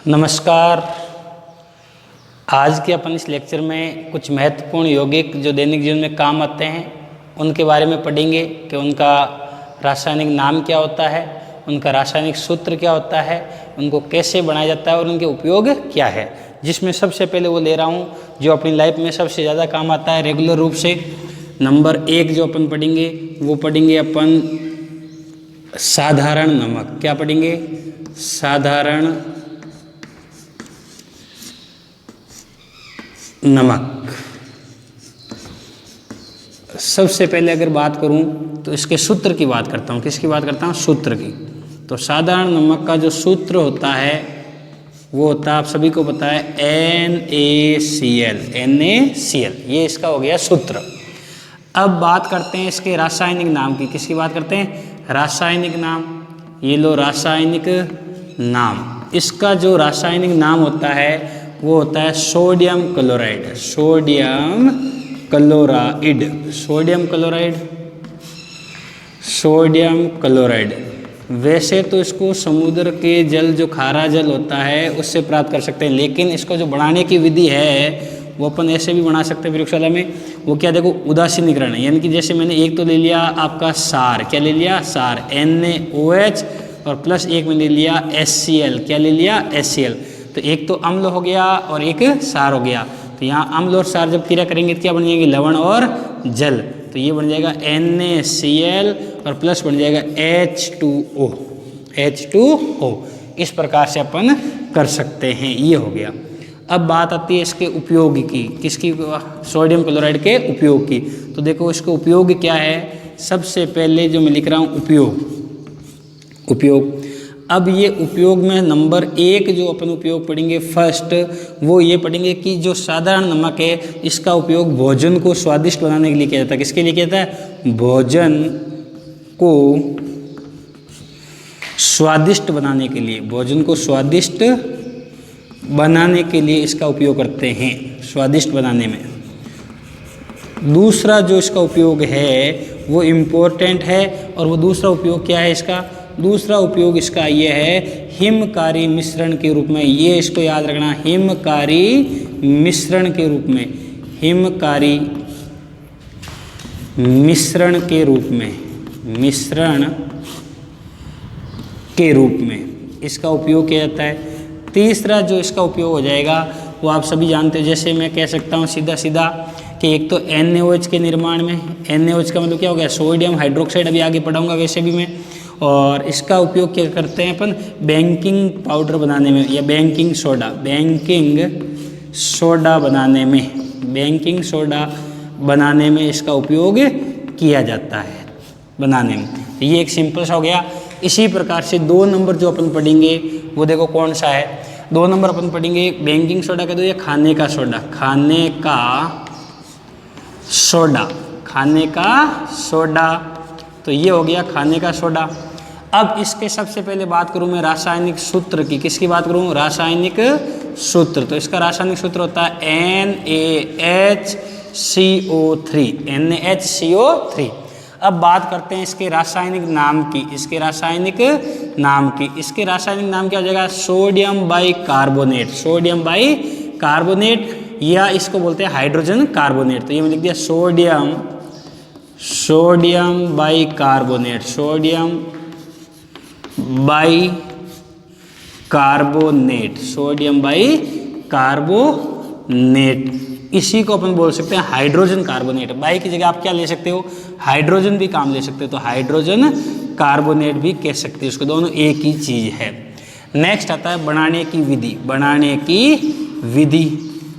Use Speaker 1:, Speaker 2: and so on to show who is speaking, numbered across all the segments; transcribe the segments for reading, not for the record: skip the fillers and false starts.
Speaker 1: नमस्कार। आज के अपन इस लेक्चर में कुछ महत्वपूर्ण यौगिक जो दैनिक जीवन में काम आते हैं उनके बारे में पढ़ेंगे कि उनका रासायनिक नाम क्या होता है, उनका रासायनिक सूत्र क्या होता है, उनको कैसे बनाया जाता है और उनके उपयोग क्या है। जिसमें सबसे पहले वो ले रहा हूँ जो अपनी लाइफ में सबसे ज़्यादा काम आता है रेगुलर रूप से। नंबर 1 जो अपन पढ़ेंगे वो पढ़ेंगे अपन साधारण नमक। क्या पढ़ेंगे? साधारण नमक। सबसे पहले अगर बात करूं तो इसके सूत्र की बात करता हूं। किसकी बात करता हूं? सूत्र की। तो साधारण नमक का जो सूत्र होता है वो होता है, आप सभी को पता है, NaCl। NaCl ये इसका हो गया सूत्र। अब बात करते हैं इसके रासायनिक नाम की। किसकी बात करते हैं? रासायनिक नाम। ये लो रासायनिक नाम। इसका जो रासायनिक नाम होता है वो होता है sodium chloride. Sodium chloride. Sodium chloride. Sodium chloride. वैसे तो इसको समुद्र के जल, जो खारा जल होता है, उससे प्राप्त कर सकते हैं, लेकिन इसको जो बनाने की विधि है वो अपन ऐसे भी बना सकते हैं प्रयोगशाला में। वो क्या, देखो, उदासीनीकरण है। यानी कि जैसे मैंने एक तो ले लिया आपका सार। क्या ले लिया? सार, NaOH, और प्लस एक में ले लिया HCl। क्या ले लिया? HCl। तो एक तो अम्ल हो गया और एक सार हो गया। तो यहाँ अम्ल और सार जब क्रिया करेंगे तो क्या बन जाएगी? लवण और जल। तो ये बन जाएगा NaCl और प्लस बन जाएगा H2O। H2O। इस प्रकार से अपन कर सकते हैं। ये हो गया। अब बात आती है इसके उपयोग की। किसकी? सोडियम क्लोराइड के उपयोग की। तो देखो इसका उपयोग क्या है। सबसे पहले जो मैं लिख रहा हूँ उपयोग। अब ये उपयोग में नंबर 1 जो अपन उपयोग पढ़ेंगे फर्स्ट, वो ये पढ़ेंगे कि जो साधारण नमक है इसका उपयोग भोजन को स्वादिष्ट बनाने के लिए किया जाता है। किसके लिए किया जाता है? भोजन को स्वादिष्ट बनाने के लिए। भोजन को स्वादिष्ट बनाने के लिए इसका उपयोग करते हैं, स्वादिष्ट बनाने में। दूसरा जो इसका उपयोग है वो इम्पोर्टेंट है, और वो दूसरा उपयोग क्या है इसका? दूसरा उपयोग इसका ये है हिमकारी मिश्रण के रूप में। ये इसको याद रखना, हिमकारी मिश्रण के रूप में। हिमकारी मिश्रण के रूप में। मिश्रण के रूप में इसका उपयोग किया जाता है। तीसरा जो इसका उपयोग हो जाएगा वो आप सभी जानते हो। जैसे मैं कह सकता हूँ सीधा सीधा कि एक तो NaOH के निर्माण में। NaOH का मतलब क्या हो गया? Sodium hydroxide. अभी आगे पढ़ाऊंगा वैसे भी मैं। और इसका उपयोग क्या करते हैं अपन? बेकिंग पाउडर बनाने में, या बेकिंग सोडा। बेकिंग सोडा बनाने में। बेकिंग सोडा बनाने में इसका उपयोग किया जाता है, बनाने में। ये एक सिंपल सा हो गया। इसी प्रकार से 2 नंबर जो अपन पढ़ेंगे वो देखो कौन सा है। 2 नंबर अपन पढ़ेंगे बेकिंग सोडा कह दो या खाने का सोडा। खाने का सोडा। खाने का सोडा। तो ये हो गया खाने का सोडा। अब इसके सबसे पहले बात करूं मैं रासायनिक सूत्र की। किसकी बात करूं? रासायनिक सूत्र। तो इसका रासायनिक सूत्र होता है NaHCO3। NaHCO3। अब बात करते हैं इसके रासायनिक नाम की। इसके रासायनिक नाम की। इसके रासायनिक नाम क्या हो जाएगा? Sodium bicarbonate. सोडियम बाइकार्बोनेट, या इसको बोलते हैं हाइड्रोजन कार्बोनेट। तो ये मैं लिख दिया sodium bicarbonate. Sodium bicarbonate. Sodium bicarbonate. इसी को अपन बोल सकते हैं हाइड्रोजन कार्बोनेट। बाई की जगह आप क्या ले सकते हो? हाइड्रोजन भी काम ले सकते हो, तो हाइड्रोजन कार्बोनेट भी कह सकते हो। इसको दोनों एक ही चीज है। नेक्स्ट आता है बनाने की विधि। बनाने की विधि।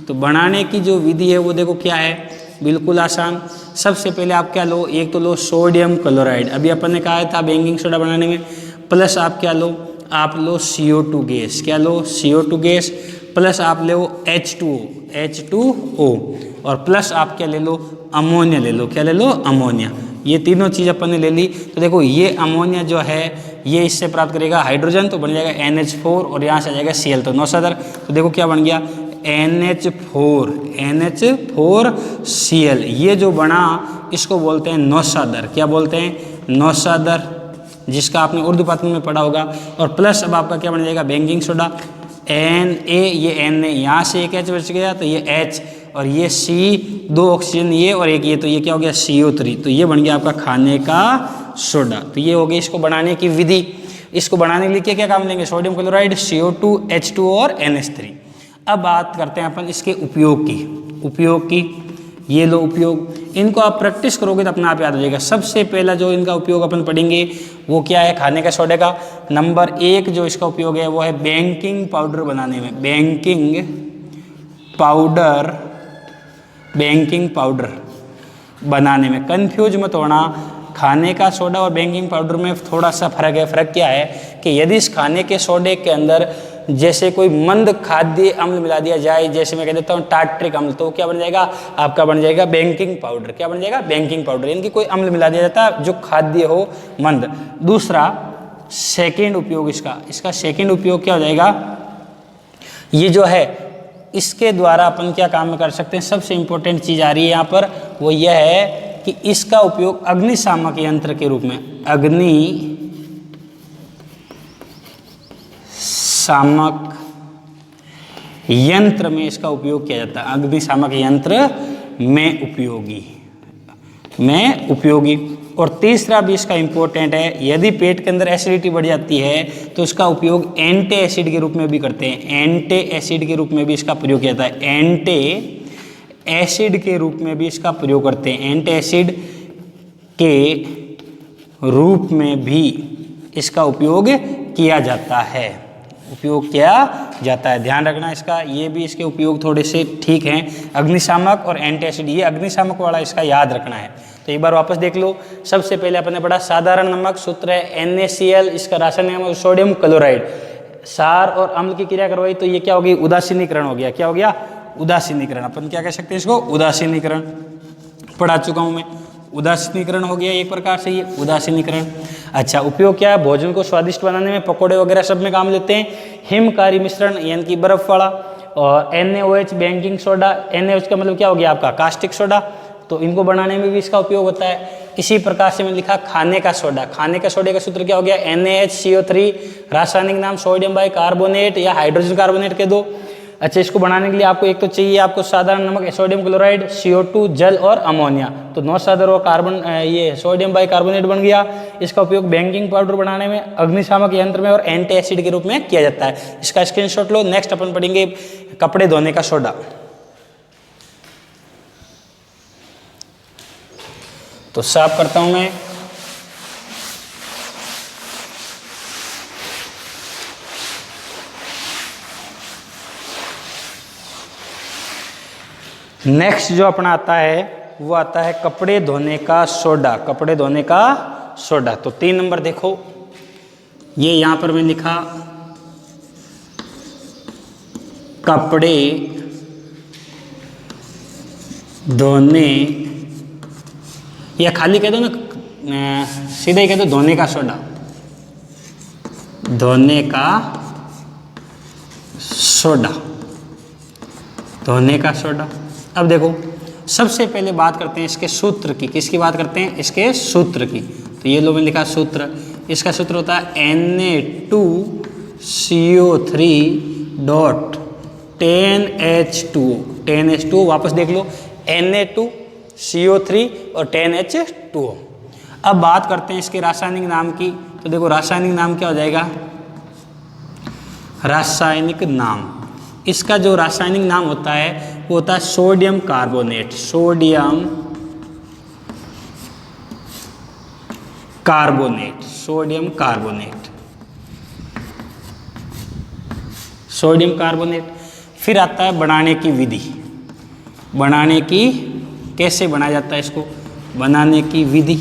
Speaker 1: तो बनाने की जो विधि है वो देखो क्या है, बिल्कुल आसान। सबसे पहले आप क्या लो? एक तो लो सोडियम क्लोराइड। अभी अपन ने कहा था बेकिंग सोडा बनाने में। प्लस आप क्या लो? आप लो CO2 गैस। क्या लो? CO2 gas. प्लस आप ले H2O। और प्लस आप क्या ले लो? अमोनिया ले लो। क्या ले लो? अमोनिया। ये तीनों चीज़ अपन ने ले ली। तो देखो ये अमोनिया जो है ये इससे प्राप्त करेगा हाइड्रोजन, तो बन जाएगा NH4, और यहाँ से आ जाएगा Cl। तो नौसादर। तो देखो क्या बन गया? NH4Cl। ये जो बना इसको बोलते हैं नौसादर। क्या बोलते हैं? नौसादर, जिसका आपने उर्दू पाठ्यक्रम में पढ़ा होगा। और प्लस अब आपका क्या बन जाएगा? Baking soda. Na, ये Na, यहाँ से एक H बच गया तो ये H, और ये C, 2 ऑक्सीजन ये और एक ये, तो ये क्या हो गया CO3। तो ये बन गया आपका खाने का सोडा। तो ये हो गया इसको बनाने की विधि। इसको बनाने के लिए क्या क्या काम लेंगे, सोडियम क्लोराइड, CO2, H2O और NH3। अब बात करते हैं अपन इसके उपयोग की। ये लो उपयोग, इनको आप प्रैक्टिस करोगे तो अपने आप याद हो जाएगा। सबसे पहला जो इनका उपयोग अपन पढ़ेंगे वो क्या है, खाने का सोडे का। नंबर 1 जो इसका उपयोग है वो है बेकिंग पाउडर बनाने में। बेकिंग पाउडर बनाने में कंफ्यूज मत होना, खाने का सोडा और बेकिंग पाउडर में थोड़ा सा फर्क है। फर्क क्या है कि यदि इस खाने के सोडे के अंदर जैसे कोई मंद खाद्य अम्ल मिला दिया जाए, जैसे मैं कह देता हूँ टार्ट्रिक अम्ल, तो क्या बन जाएगा आपका, बन जाएगा बेकिंग पाउडर। क्या बन जाएगा, बेकिंग पाउडर। इनकी कोई अम्ल मिला दिया जाता है जो खाद्य हो मंद। दूसरा सेकेंड उपयोग इसका सेकेंड उपयोग क्या हो जाएगा, ये जो है इसके द्वारा अपन क्या काम कर सकते हैं। सबसे इंपॉर्टेंट चीज आ रही है यहाँ पर, वो यह है कि इसका उपयोग अग्निशामक यंत्र के रूप में, अग्निशामक यंत्र में इसका उपयोग किया जाता है। अग्निशामक यंत्र में उपयोगी। और तीसरा भी इसका इंपॉर्टेंट है, यदि पेट के अंदर एसिडिटी बढ़ जाती है तो इसका उपयोग एंटी एसिड के रूप में भी करते हैं। एंटी एसिड के रूप में भी इसका प्रयोग किया जाता है। एंटी एसिड के रूप में भी इसका प्रयोग करते हैं। एंटी एसिड के रूप में भी इसका उपयोग किया जाता है। ध्यान रखना इसका, ये भी इसके उपयोग थोड़े से ठीक हैं। अग्निशामक और एंटी एसिड, ये अग्निशामक वाला इसका याद रखना है। तो एक बार वापस देख लो। सबसे पहले अपन ने पढ़ा साधारण नमक, सूत्र है NaCl, इसका रासायनिक नाम है सोडियम क्लोराइड। सार और अम्ल की क्रिया करवाई तो ये क्या हो गई, उदासीनीकरण हो गया। क्या हो गया, उदासीनीकरण। अपन क्या कह सकते हैं इसको, उदासीनीकरण। पढ़ा चुका हूं मैं, उदासीनीकरण हो गया एक प्रकार से, ये उदासीनीकरण। अच्छा, उपयोग क्या है, भोजन को स्वादिष्ट बनाने में, पकोड़े वगैरह सब में काम लेते हैं। हिमकारी मिश्रण यानी कि बर्फ वाला। और NaOH बेकिंग सोडा, NaOH का मतलब क्या हो गया आपका, कास्टिक सोडा, तो इनको बनाने में भी इसका उपयोग होता है। इसी प्रकार से मैंने लिखा खाने का सोडा। खाने का सोडे का सूत्र क्या हो गया, NaHCO3, रासायनिक नाम सोडियम बाइकार्बोनेट या हाइड्रोजन कार्बोनेट के दो। अच्छा, इसको बनाने के लिए आपको एक तो चाहिए आपको साधारण नमक, सोडियम क्लोराइड, CO2, जल और अमोनिया। तो 9 साधारण और कार्बन, ये सोडियम बाइकार्बोनेट बन गया। इसका उपयोग बेकिंग पाउडर बनाने में, अग्निशामक यंत्र में और एंटी एसिड के रूप में किया जाता है। इसका स्क्रीनशॉट लो। नेक्स्ट अपन पढ़ेंगे कपड़े धोने का सोडा। तो साफ करता हूं मैं। नेक्स्ट जो अपना आता है वो आता है कपड़े धोने का सोडा। कपड़े धोने का सोडा, तो 3 नंबर देखो, ये यहां पर मैं लिखा कपड़े धोने, या खाली कह दो ना, सीधा ही कह दो धोने का सोडा। धोने का सोडा, धोने का सोडा। अब देखो, सबसे पहले बात करते हैं इसके सूत्र की। किसकी बात करते हैं, इसके सूत्र की। तो ये लो मैंने लिखा सूत्र। इसका सूत्र होता है Na2CO3.10H2O। 10H2O वापस देख लो, Na2CO3 और 10H2O। अब बात करते हैं इसके रासायनिक नाम की। तो देखो रासायनिक नाम क्या हो जाएगा, रासायनिक नाम, इसका जो रासायनिक नाम होता है वो होता है sodium carbonate. Sodium carbonate, sodium carbonate, sodium carbonate. फिर आता है बनाने की विधि। बनाने की, कैसे बनाया जाता है इसको, बनाने की विधि।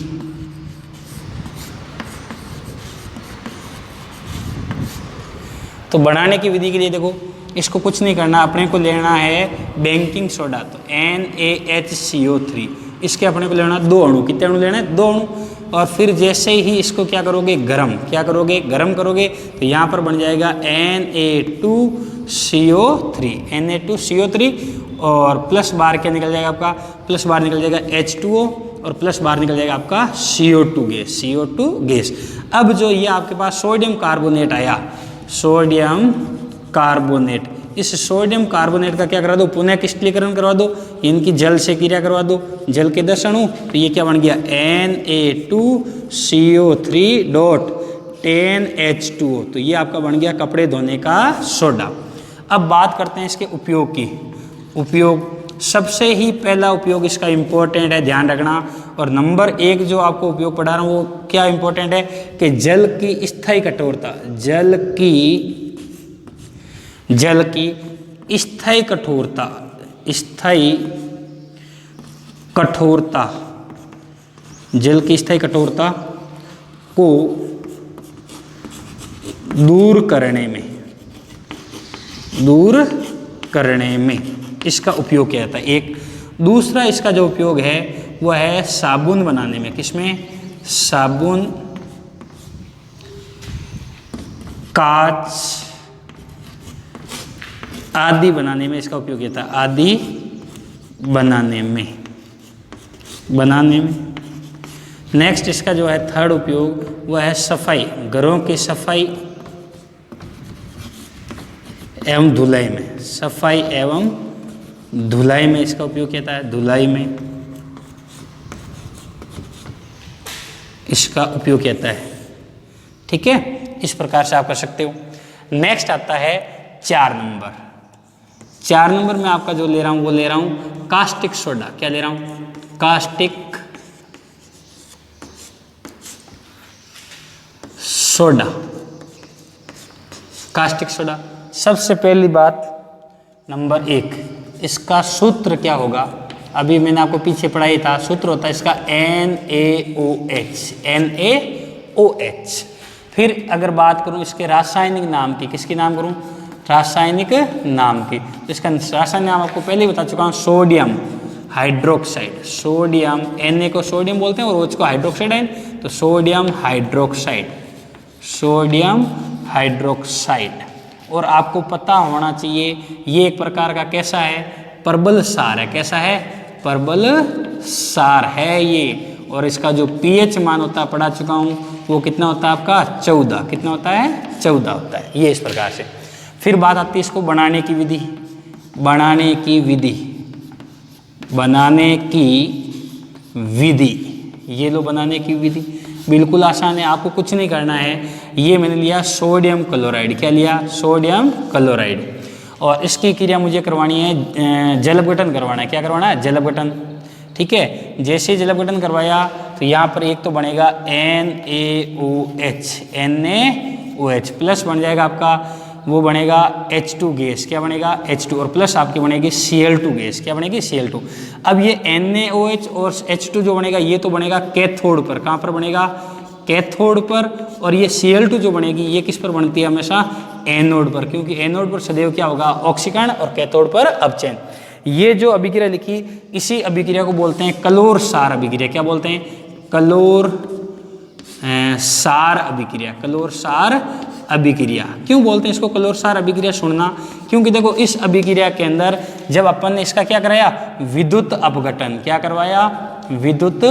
Speaker 1: तो बनाने की विधि के लिए देखो, इसको कुछ नहीं करना, अपने को लेना है बेकिंग सोडा। तो NaHCO3, इसके अपने को लेना 2 अणु। कितने अणु लेना है, 2 अणु। और फिर जैसे ही इसको क्या करोगे, गरम, क्या करोगे, गरम करोगे, तो यहाँ पर बन जाएगा Na2CO3, Na2CO3। और प्लस बार क्या निकल जाएगा आपका, प्लस बार निकल जाएगा H2O, और प्लस बार निकल जाएगा आपका CO2 गैस, CO2 गैस। अब जो ये आपके पास सोडियम कार्बोनेट आया, सोडियम कार्बोनेट। इस सोडियम कार्बोनेट का क्या करा दो, पुनः क्रिस्टलीकरण करवा दो, इनकी जल से क्रिया करवा दो, जल के 10 अणु, तो ये क्या बन गया Na2CO3.10H2O। तो ये आपका बन गया कपड़े धोने का सोडा। अब बात करते हैं इसके उपयोग की। उपयोग, सबसे ही पहला उपयोग इसका इम्पोर्टेंट है, ध्यान रखना। और नंबर 1 जो आपको उपयोग पढ़ा रहा हूँ वो क्या इम्पोर्टेंट है कि जल की स्थायी कठोरता, जल की स्थायी कठोरता, स्थायी कठोरता, जल की स्थायी कठोरता को दूर करने में इसका उपयोग किया जाता है। एक दूसरा इसका जो उपयोग है वह है साबुन बनाने में। किसमें? साबुन, कांच आदि बनाने में इसका उपयोग किया जाता है। आदि बनाने में। नेक्स्ट इसका जो है थर्ड उपयोग वह है सफाई, घरों की सफाई एवं धुलाई में। सफाई एवं धुलाई में इसका उपयोग किया जाता है। धुलाई में इसका उपयोग किया जाता है। ठीक है, इस प्रकार से आप कर सकते हो। नेक्स्ट आता है 4 नंबर। 4 नंबर में आपका जो ले रहा हूं वो ले रहा हूं कास्टिक सोडा। क्या ले रहा हूं? Caustic soda. कास्टिक सोडा, सबसे पहली बात नंबर 1, इसका सूत्र क्या होगा? अभी मैंने आपको पीछे पढ़ाई था, सूत्र होता है इसका NaOH। फिर अगर बात करूं इसके रासायनिक नाम की, किसकी नाम करूं? रासायनिक नाम की। तो इसका रासायनिक नाम आपको पहले ही बता चुका हूं, सोडियम हाइड्रोक्साइड। सोडियम, Na को सोडियम बोलते हैं और OH को हाइड्रोक्साइड है, तो सोडियम हाइड्रोक्साइड, सोडियम हाइड्रोक्साइड। और आपको पता होना चाहिए ये एक प्रकार का कैसा है? प्रबल सार है। कैसा है? प्रबल सार है ये। और इसका जो pH मान होता है, पढ़ा चुका हूँ, वो कितना होता है आपका? 14। कितना होता है? 14 होता है। ये इस प्रकार से। फिर बात आती है इसको बनाने की विधि। बनाने की विधि, ये लो बनाने की विधि बिल्कुल आसान है, आपको कुछ नहीं करना है। ये मैंने लिया सोडियम क्लोराइड। क्या लिया? Sodium chloride. और इसकी क्रिया मुझे करवानी है, जल अपघटन करवाना है। क्या करवाना है? जल अपघटन। ठीक है, जैसे जल अपघटन करवाया तो यहाँ पर एक तो बनेगा NaOH प्लस बन जाएगा आपका, वो बनेगा H2 गैस। क्या बनेगा? H2। और प्लस आपकी बनेगी Cl2 गैस। क्या बनेगी? Cl2। अब ये NaOH और H2 जो बनेगा ये तो बनेगा कैथोड पर। कहाँ पर बनेगा? कैथोड पर। और ये Cl2 जो बनेगी ये किस पर बनती है? हमेशा एनोड पर, क्योंकि एनोड पर सदैव क्या होगा? ऑक्सीकरण, और कैथोड पर अपचयन। ये जो अभिक्रिया लिखी, इसी अभिक्रिया को बोलते हैं कलोर सार अभिक्रिया। क्या बोलते हैं? कलोर सार अभिक्रिया। कलोर सार अभिक्रिया। क्यों बोलते हैं इसको कलोर सार अभिक्रिया? सुनना, क्योंकि देखो इस अभिक्रिया के अंदर जब अपन ने इसका क्या कराया? विद्युत अपघटन। क्या करवाया? विद्युत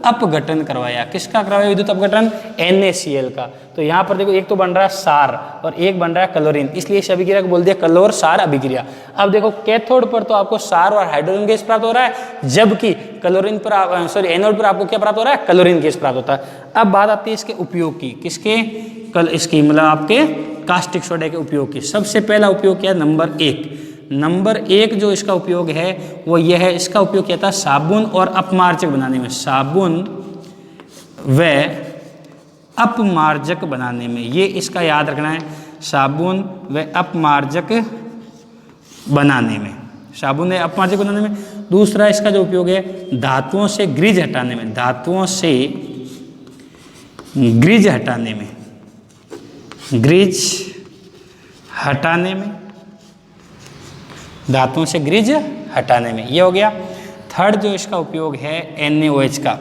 Speaker 1: अपघटन करवाया। किसका करवाया विद्युत अपघटन? NaCl का। तो यहाँ पर देखो एक तो बन रहा है सार और एक बन रहा है क्लोरीन, इसलिए इस अभिक्रिया को बोल दिया कलोर सार अभिक्रिया। अब देखो कैथोड पर तो आपको सार और हाइड्रोजन गैस प्राप्त हो रहा है, जबकि क्लोरीन पर एनोड पर आपको क्या प्राप्त हो रहा है? क्लोरीन गैस प्राप्त होता है। अब बात आती है इसके उपयोग की। किसके? इसकी मतलब आपके कास्टिक सोडा के उपयोग की। सबसे पहला उपयोग क्या है? नंबर 1 जो इसका उपयोग है वो यह है, इसका उपयोग किया था साबुन और अपमार्जक बनाने में। साबुन व अपमार्जक बनाने में, ये इसका याद रखना है, साबुन व अपमार्जक बनाने में। साबुन व अपमार्जक बनाने में। दूसरा इसका जो उपयोग है धातुओं से ग्रिज हटाने में। धातुओं से ग्रिज हटाने में। ग्रिज हटाने में, धातुओं से ग्रिज हटाने में, ये हो गया। थर्ड जो इसका उपयोग है NaOH का,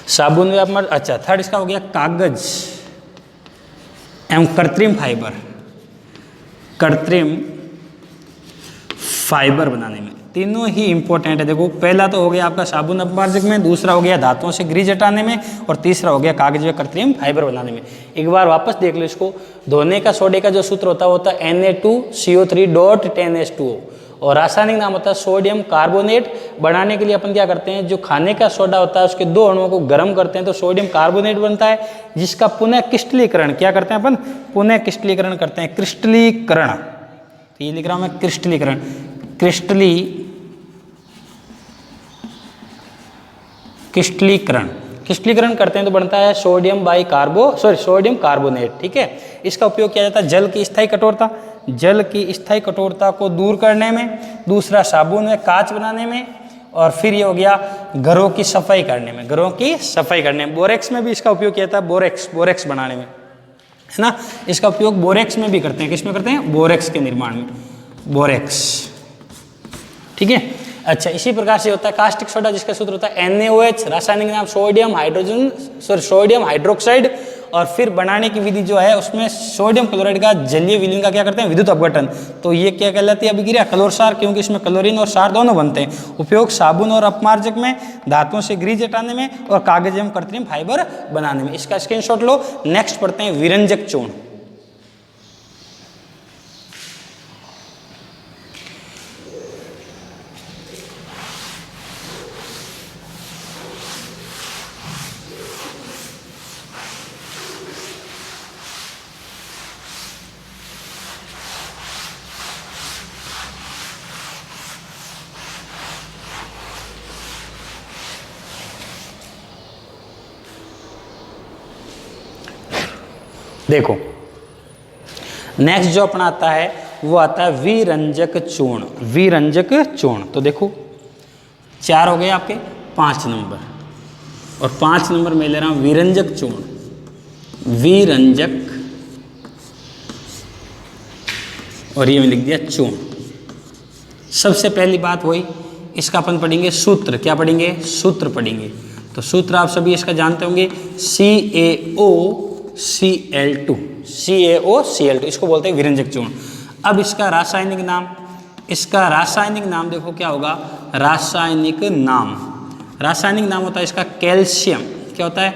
Speaker 1: साबुन में अपमार्जक। अच्छा, थर्ड इसका हो गया कागज एवं कृत्रिम फाइबर। कृत्रिम फाइबर बनाने में। तीनों ही इंपॉर्टेंट है। देखो पहला तो हो गया आपका साबुन अपमार्जक में, दूसरा हो गया धातुओं से ग्रीस हटाने में, और तीसरा हो गया कागज व कृत्रिम फाइबर बनाने में। एक बार वापस देख लो इसको। धोने का सोडे का जो सूत्र होता है वो होता है Na2CO3.10H2O, और रासायनिक नाम होता है सोडियम कार्बोनेट। बनाने के लिए अपन क्या करते हैं, जो खाने का सोडा होता है उसके दो अणुओं को गर्म करते हैं तो सोडियम कार्बोनेट बनता है, जिसका पुनः क्रिस्टलीकरण क्या करते हैं अपन, पुनः क्रिस्टलीकरण करते हैं, क्रिस्टलीकरण। तो ये लिख रहा हूं मैं क्रिस्टलीकरण, क्रिस्टलीकरण करते हैं तो बनता है सोडियम कार्बोनेट। ठीक है, इसका उपयोग किया जाता है जल की स्थायी कठोरता को दूर करने में, दूसरा साबुन व कांच बनाने में, और फिर ये हो गया घरों की सफाई करने में, बोरेक्स में भी इसका उपयोग किया जाता है, बोरेक्स बनाने में, है ना। इसका उपयोग बोरेक्स में भी करते हैं। किसमें करते हैं, बोरेक्स के निर्माण में, बोरेक्स। ठीक है, अच्छा इसी प्रकार से होता है कास्टिक सोडा, जिसका सूत्र होता है NaOH, रासायनिक नाम सोडियम हाइड्रोक्साइड, और फिर बनाने की विधि जो है उसमें सोडियम क्लोराइड का जलीय विलीन का क्या करते हैं, विद्युत अपघटन। तो ये क्या कहलाती है अभिक्रिया, क्लोरसार, क्योंकि इसमें क्लोरीन और सार दोनों बनते हैं। उपयोग साबुन और अपमार्जक में, धातुओं से ग्रीस हटाने में, और कागज एवं कृत्रिम फाइबर बनाने में। इसका स्क्रीनशॉट लो। नेक्स्ट पढ़ते हैं विरंजक चूर्ण। देखो नेक्स्ट जो अपना आता है वो आता है विरंजक चूर्ण। तो देखो 4 हो गए आपके, 5 नंबर, और 5 नंबर मैं ले रहा हूं विरंजक चूर्ण। और ये मैं लिख दिया चूर्ण। सबसे पहली बात वही, इसका अपन पढ़ेंगे सूत्र। क्या पढ़ेंगे, सूत्र पढ़ेंगे। तो सूत्र आप सभी इसका जानते होंगे, CaOCl2, इसको बोलते हैं विरंजक चूर्ण। अब इसका रासायनिक नाम देखो क्या होगा, रासायनिक नाम होता है इसका कैल्शियम। क्या होता है,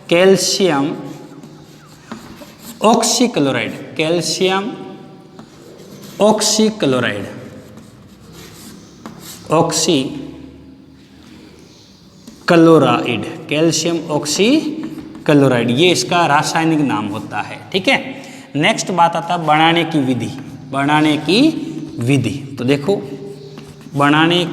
Speaker 1: कैल्शियम ऑक्सीक्लोराइड, कैल्शियम ऑक्सीक्लोराइड, ये इसका रासायनिक नाम होता है। ठीक है, नेक्स्ट बात आता है बनाने की विधि। तो देखो बनाने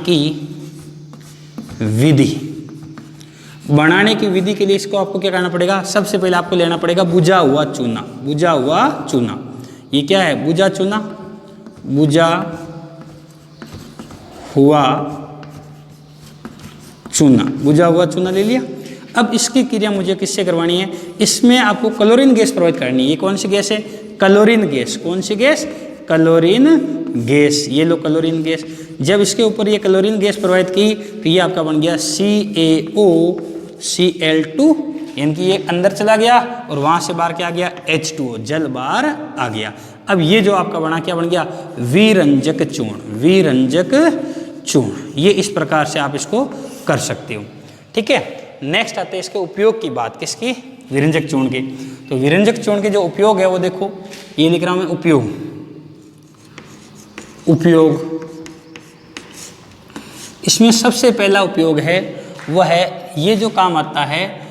Speaker 1: की विधि के लिए इसको आपको क्या करना पड़ेगा, सबसे पहले आपको लेना पड़ेगा बुझा हुआ चूना। ये क्या है, बुझा हुआ चूना ले लिया। अब इसकी क्रिया मुझे किससे करवानी है, इसमें आपको क्लोरीन गैस प्रोवाइड करनी है। ये कौन सी गैस है, क्लोरीन गैस। कौन सी गैस, क्लोरीन गैस। ये लो क्लोरीन गैस। जब इसके ऊपर ये क्लोरीन गैस प्रोवाइड की तो ये आपका बन गया CaOCl2, यानी कि ये अंदर चला गया और वहां से बाहर क्या आ गया, H2O, जल बाहर आ गया। अब ये जो आपका बना क्या बन गया, विरंजक चूर्ण। ये इस प्रकार से आप इसको कर सकते हो। ठीक है, नेक्स्ट आते हैं इसके उपयोग की बात, किसकी, विरंजक चूर्ण के। तो विरंजक चूर्ण के जो उपयोग है वो देखो, ये लिख रहा हूं मैं उपयोग। इसमें सबसे पहला उपयोग है वह है, ये जो काम आता है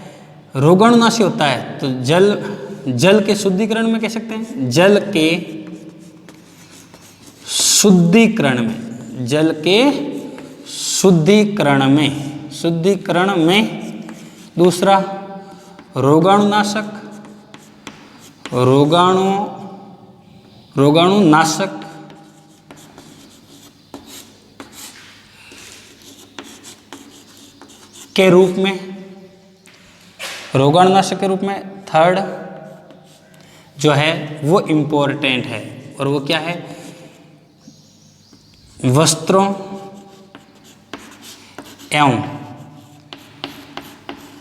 Speaker 1: रोगाणुनाशी होता है। तो जल के शुद्धिकरण में कह सकते हैं, जल के शुद्धिकरण में, दूसरा रोगाणुनाशक के रूप में, थर्ड जो है वो इम्पोर्टेंट है, और वो क्या है, वस्त्रों एवं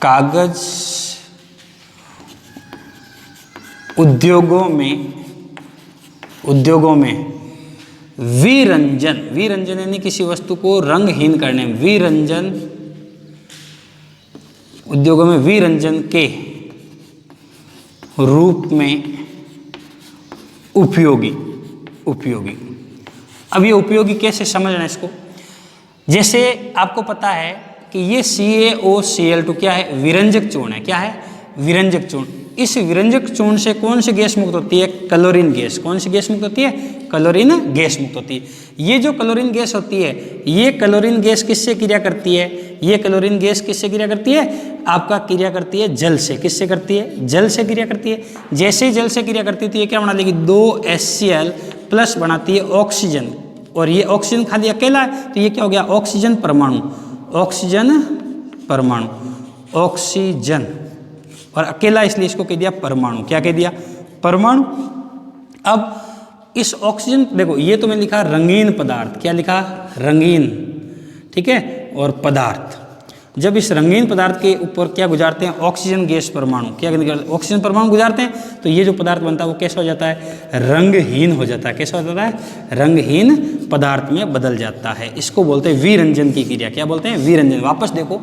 Speaker 1: कागज उद्योगों में विरंजन, विरंजन यानी किसी वस्तु को रंगहीन करने में, विरंजन उद्योगों में विरंजन के रूप में उपयोगी, उपयोगी। अब ये उपयोगी कैसे समझना इसको, जैसे आपको पता है कि ये CaOCl2 क्या है, विरंजक चूर्ण है। क्या है, विरंजक चूर्ण। इस विरंजक चूर्ण से कौन सी गैस मुक्त होती है, क्लोरीन गैस। कौन सी गैस मुक्त होती है, क्लोरीन गैस मुक्त होती है। ये जो क्लोरीन गैस होती है, ये क्लोरीन गैस किससे क्रिया करती है, ये क्लोरीन गैस किससे क्रिया करती है, आपका क्रिया करती है जल से। किससे करती है, जल से क्रिया करती है। जैसे ही जल से क्रिया करती है तो ये क्या बना देगी, 2HCl प्लस बनाती है ऑक्सीजन, और ये ऑक्सीजन खाली अकेला है तो ये क्या हो गया, ऑक्सीजन परमाणु, ऑक्सीजन परमाणु, ऑक्सीजन, और अकेला इसलिए इसको कह दिया परमाणु। क्या कह दिया, परमाणु। अब इस ऑक्सीजन, देखो ये तो मैंने लिखा रंगीन पदार्थ, क्या लिखा, रंगीन, ठीक है, और पदार्थ। जब इस रंगीन पदार्थ के ऊपर क्या गुजारते हैं, ऑक्सीजन गैस परमाणु, क्या ऑक्सीजन परमाणु गुजारते हैं तो ये जो पदार्थ बनता है वो कैसा हो जाता है, रंगहीन हो जाता है। कैसा हो जाता है, रंगहीन पदार्थ में बदल जाता है। इसको बोलते हैं विरंजन की क्रिया। क्या बोलते हैं, विरंजन। वापस देखो,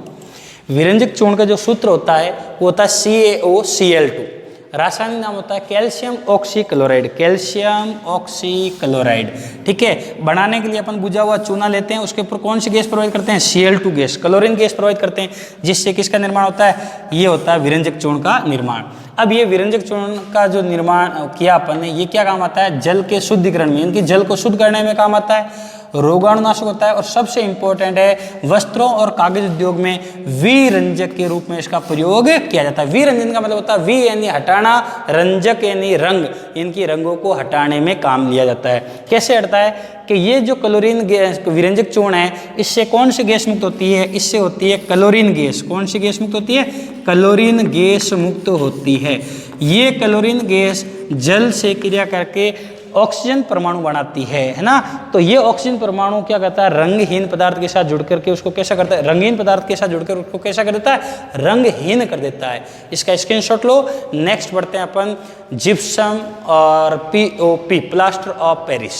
Speaker 1: विरंजक चूर्ण का जो सूत्र होता है वो होता है CaOCl2। रासायनिक नाम होता है कैल्शियम ऑक्सीक्लोराइड, कैल्शियम ऑक्सीक्लोराइड, ठीक है। बनाने के लिए अपन बुझा हुआ चूना लेते हैं, उसके ऊपर कौन सी गैस प्रोवाइड करते हैं, Cl2 gas, chlorine gas provide करते हैं, जिससे किसका निर्माण होता है, ये होता है विरंजक चूर्ण का निर्माण। अब ये विरंजक चूर्ण का जो निर्माण किया अपन ने, ये क्या काम आता है, जल के शुद्धिकरण में, यानी कि जल को शुद्ध करने में काम आता है, रोगाणुनाशक होता है, और सबसे इंपॉर्टेंट है वस्त्रों और कागज उद्योग में विरंजक के रूप में इसका प्रयोग किया जाता है। विरंजन का मतलब होता है, वि यानी हटाना, रंजक यानी रंग, इनकी रंगों को हटाने में काम लिया जाता है। कैसे हटता है कि ये जो क्लोरीन गैस विरंजक चूर्ण है, इससे कौन सी गैस मुक्त होती है, इससे होती है क्लोरीन गैस। कौन सी गैस मुक्त होती है, क्लोरीन गैस मुक्त होती है। ये क्लोरीन गैस जल से क्रिया करके ऑक्सीजन परमाणु बनाती है ना। तो ये ऑक्सीजन परमाणु क्या करता है, रंगहीन पदार्थ के साथ जुड़ करके उसको कैसा करता है, रंगीन पदार्थ के साथ जुड़कर उसको कैसा कर देता है, रंगहीन कर देता है। इसका स्क्रीनशॉट लो। नेक्स्ट बढ़ते हैं अपन जिप्सम और POP, प्लास्टर ऑफ पेरिस।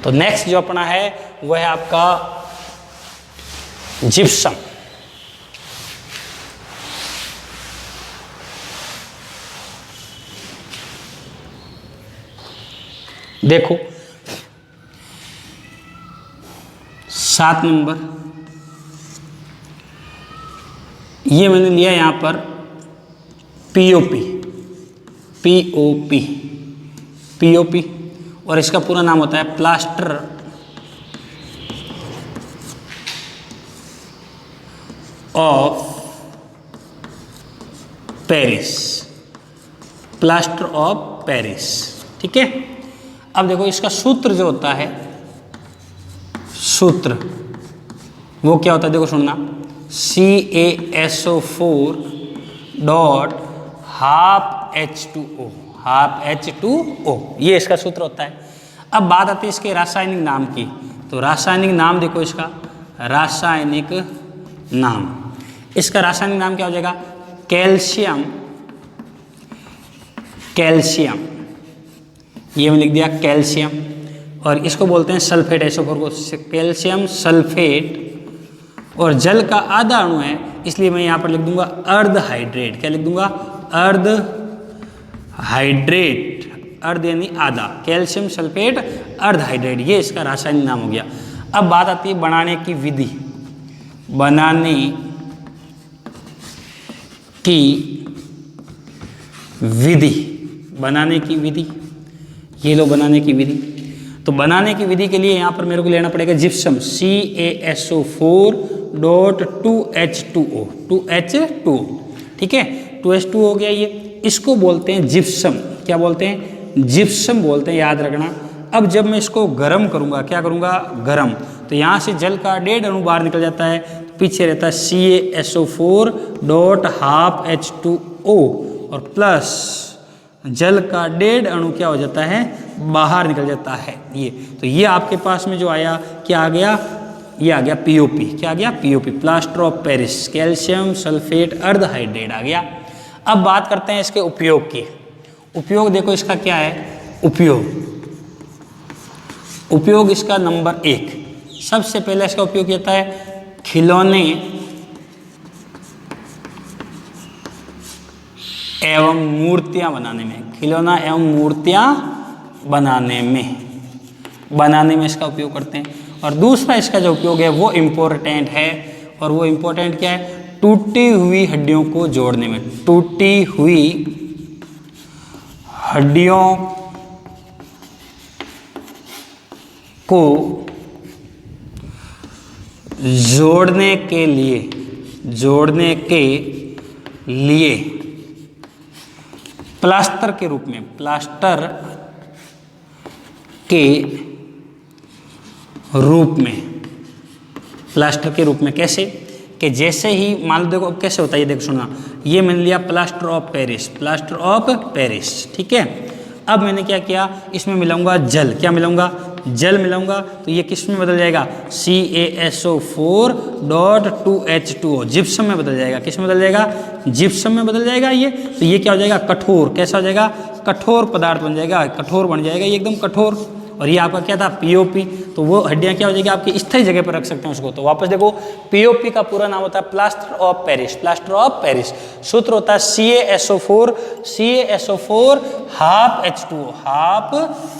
Speaker 1: तो नेक्स्ट जो अपना है वह है आपका जिप्सम। देखो 7 नंबर, ये मैंने लिया यहां पर POP, और इसका पूरा नाम होता है plaster of Paris, plaster of Paris, ठीक है। अब देखो इसका सूत्र जो होता है, सूत्र वो क्या होता है, देखो सुनना, CaSO4 डॉट हाफ H2O, ये इसका सूत्र होता है। अब बात आती है इसके रासायनिक नाम की। तो रासायनिक नाम देखो इसका, रासायनिक नाम, इसका रासायनिक नाम क्या हो जाएगा, कैल्शियम, कैल्शियम, ये मैं लिख दिया कैल्शियम, और इसको बोलते हैं सल्फेट, SO4 को कैल्शियम सल्फेट, और जल का आधा अणु है इसलिए मैं यहाँ पर लिख दूंगा अर्ध हाइड्रेट। क्या लिख दूंगा, अर्ध हाइड्रेट, अर्ध यानी आधा, कैल्शियम सल्फेट अर्ध हाइड्रेट, ये इसका रासायनिक नाम हो गया। अब बात आती है बनाने की विधि, बनाने की विधि, बनाने की विधि, ये लो बनाने की विधि। तो बनाने की विधि के लिए यहाँ पर मेरे को लेना पड़ेगा gypsum, CaSO4 dot 2H2O, 2H2O, ठीक है, 2H2O हो गया ये। इसको बोलते हैं जिप्सम। क्या बोलते हैं, जिप्सम बोलते हैं, याद रखना। अब जब मैं इसको गर्म करूँगा, क्या करूँगा, गर्म, तो यहाँ से जल का 1.5 अणु बाहर निकल जाता है, पीछे रहता है CaSO4 डॉट हाफ H2O, और प्लस जल का 1.5 अणु क्या हो जाता है, बाहर निकल जाता है। ये तो ये आपके पास में जो आया, क्या आ गया, ये आ गया POP। क्या आ गया, POP, plaster of Paris, calcium sulphate अर्ध हाइड्रेट आ गया। अब बात करते हैं इसके उपयोग की। उपयोग देखो इसका क्या है, उपयोग इसका नंबर 1, सबसे पहले इसका उपयोग होता है खिलौने एवं मूर्तियां बनाने में, खिलौना एवं मूर्तियां बनाने में इसका उपयोग करते हैं। और दूसरा इसका जो उपयोग है वो इम्पोर्टेंट है, और वो इम्पोर्टेंट क्या है, टूटी हुई हड्डियों को जोड़ने में, टूटी हुई हड्डियों को जोड़ने के लिए प्लास्टर के रूप में कैसे कि जैसे ही मान लो, देखो अब कैसे होता है ये देखो सुनना, ये मैंने लिया प्लास्टर ऑफ पेरिस, ठीक है। अब मैंने क्या किया, इसमें मिलाऊंगा जल, क्या मिलाऊंगा, जल मिलाऊंगा, तो ये किस में बदल जाएगा, CaSO4.2H2O, जिप्सम में बदल जाएगा, किस में बदल जाएगा, जिप्सम में बदल जाएगा ये। तो ये क्या हो जाएगा, कठोर, कैसा हो जाएगा, कठोर पदार्थ बन जाएगा, कठोर बन जाएगा ये एकदम कठोर। और ये आपका क्या था, POP, तो वो हड्डियां क्या हो जाएगी आपकी स्थायी जगह पर रख सकते हैं उसको। तो वापस देखो, POP का पूरा नाम होता है प्लास्टर ऑफ पेरिस, सूत्र होता है CaSO4 हाफ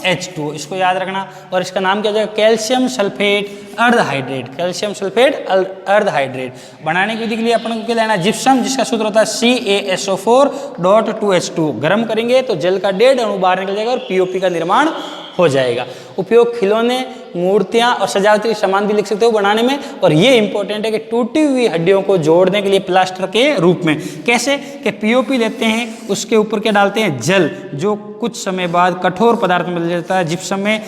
Speaker 1: H2O, इसको याद रखना। और इसका नाम क्या हो जाएगा, कैल्शियम सल्फेट अर्धहाइड्रेट। बनाने की विधि के लिए अपन को क्या लेना, जिप्सम, जिसका सूत्र होता है CaSO4.2H2O। गर्म करेंगे तो जल का 1.5 अणु बाहर निकल जाएगा और POP का निर्माण हो जाएगा। उपयोग खिलौने, मूर्तियां और सजावटी सामान भी लिख सकते हो बनाने में। और ये इंपॉर्टेंट है कि टूटी हुई हड्डियों को जोड़ने के लिए प्लास्टर के रूप में, कैसे कि POP लेते हैं, उसके ऊपर क्या डालते हैं, जल, जो कुछ समय बाद कठोर पदार्थ में बदल जाता है जिप्सम में,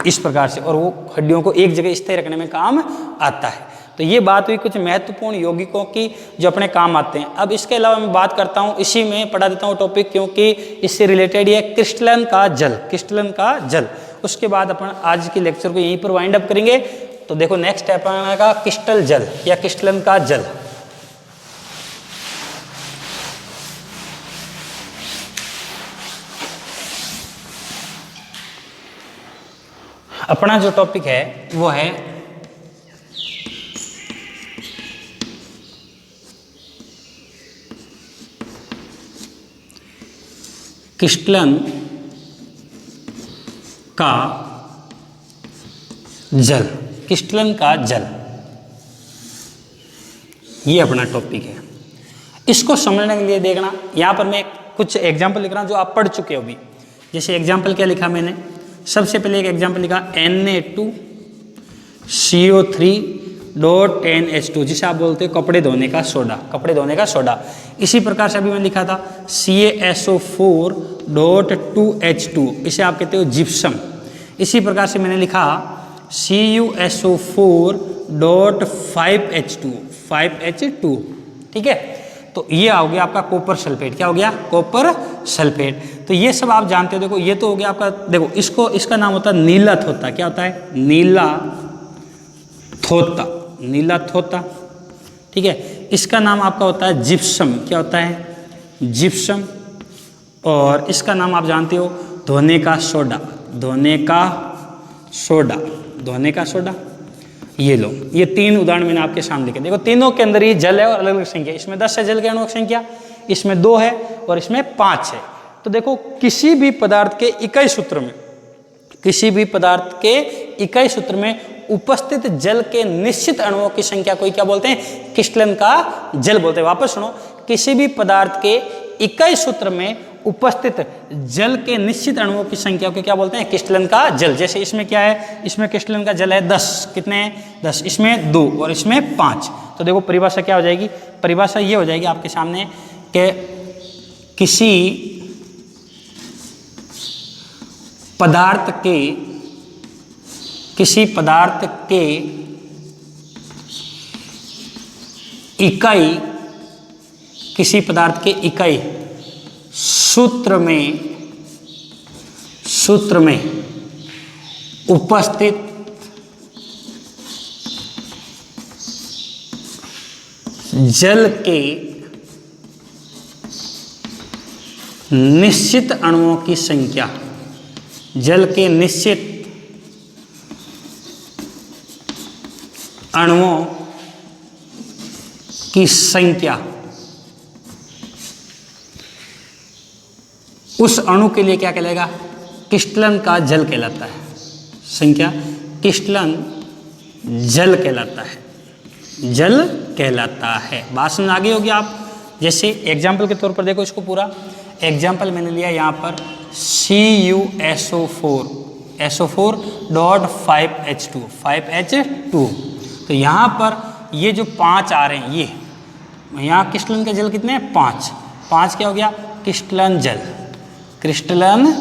Speaker 1: इस प्रकार से, और वो हड्डियों को एक जगह स्थायी रखने में काम आता है। तो ये बात हुई कुछ महत्वपूर्ण यौगिकों की जो अपने काम आते हैं। अब इसके अलावा मैं बात करता हूँ, इसी में पढ़ा देता हूँ टॉपिक, क्योंकि इससे रिलेटेड ये क्रिस्टलन का जल। उसके बाद अपन आज की लेक्चर को यहीं पर वाइंड अप करेंगे। तो देखो नेक्स्ट स्टेप आएगा क्रिस्टल जल या क्रिस्टलन का जल। अपना जो टॉपिक है वो है क्रिस्टलन का जल, ये अपना टॉपिक है। इसको समझने के लिए देखना, यहाँ पर मैं कुछ एग्जाम्पल लिख रहा हूँ जो आप पढ़ चुके हो अभी। जैसे एग्जाम्पल क्या लिखा मैंने, सबसे पहले एक एग्जाम्पल लिखा Na2CO3.NH2, जिसे आप बोलते हैं कपड़े धोने का सोडा। इसी प्रकार से अभी मैं लिखा था CaSO4.2H2, इसे आप कहते हो जिप्सम। इसी प्रकार से मैंने लिखा CuSO4.5H2, ठीक है। तो ये आ गया आपका कॉपर सल्फेट, क्या हो गया, कॉपर सल्फेट। तो ये सब आप जानते हो। देखो ये तो हो गया आपका, देखो इसका नाम होता है नीला थोता, क्या होता है, नीला थोता, ठीक है। इसका नाम आपका होता है जिप्सम, क्या होता है, जिप्सम। और इसका नाम आप जानते हो धोने का सोडा। ये लो, ये 3 उदाहरण मैंने आपके सामने लिखे। देखो तीनों के अंदर ही जल है और अलग अलग संख्या, इसमें 10 है जल के अणुओं की संख्या, इसमें 2 है और इसमें 5 है। तो देखो किसी भी पदार्थ के इकाई सूत्र में उपस्थित जल के निश्चित अणुओं की संख्या को क्या बोलते हैं, क्रिस्टलन का जल बोलते हैं। वापस सुनो, किसी भी पदार्थ के इकाई सूत्र में उपस्थित जल के निश्चित अणुओं की संख्या को क्या बोलते हैं, क्रिस्टलन का जल। जैसे इसमें क्या है, इसमें क्रिस्टलन का जल है 10, कितने हैं 10, इसमें 2 और इसमें 5। तो देखो परिभाषा क्या हो जाएगी, परिभाषा ये हो जाएगी आपके सामने कि किसी पदार्थ के इकाई सूत्र में उपस्थित जल के निश्चित अणुओं की संख्या, जल के निश्चित अणुओं की संख्या उस अणु के लिए क्या कहलाएगा? क्रिस्टलन का जल कहलाता है। संख्या क्रिस्टलन जल कहलाता है, जल कहलाता है। बात समझ आ गई होगी आप। जैसे एग्जाम्पल के तौर पर देखो इसको पूरा। एग्जाम्पल मैंने लिया यहाँ पर CuSO4 SO4.5H2 5H2। तो यहाँ पर ये जो 5 आ रहे हैं, ये यहाँ क्रिस्टलन का जल कितने हैं? 5 क्या हो गया? क्रिस्टलन जल, क्रिस्टलन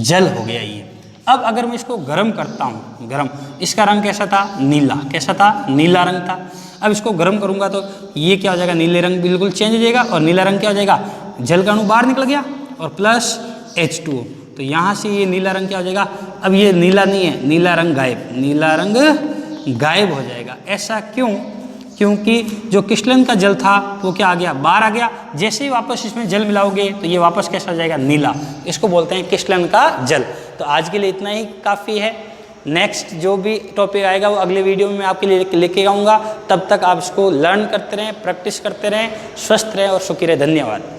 Speaker 1: जल हो गया ये। अब अगर मैं इसको गर्म करता हूँ, गर्म, इसका रंग कैसा था? नीला। कैसा था? नीला रंग था। अब इसको गर्म करूँगा तो ये क्या हो जाएगा? नीले रंग बिल्कुल चेंज हो जाएगा और नीला रंग क्या हो जाएगा? जल का अणु बाहर निकल गया और प्लस H2O। तो यहाँ से ये नीला रंग क्या हो जाएगा? अब ये नीला नहीं है, नीला रंग गायब, नीला रंग गायब हो जाएगा। ऐसा क्यों? क्योंकि जो क्रिस्टलन का जल था वो क्या आ गया? बाहर आ गया। जैसे ही वापस इसमें जल मिलाओगे तो ये वापस कैसा हो जाएगा? नीला। इसको बोलते हैं क्रिस्टलन का जल। तो आज के लिए इतना ही काफ़ी है। नेक्स्ट जो भी टॉपिक आएगा वो अगले वीडियो में मैं आपके लिए लेके आऊँगा। तब तक आप इसको लर्न करते रहें, प्रैक्टिस करते रहें, स्वस्थ रहें और सुखी रहें। धन्यवाद।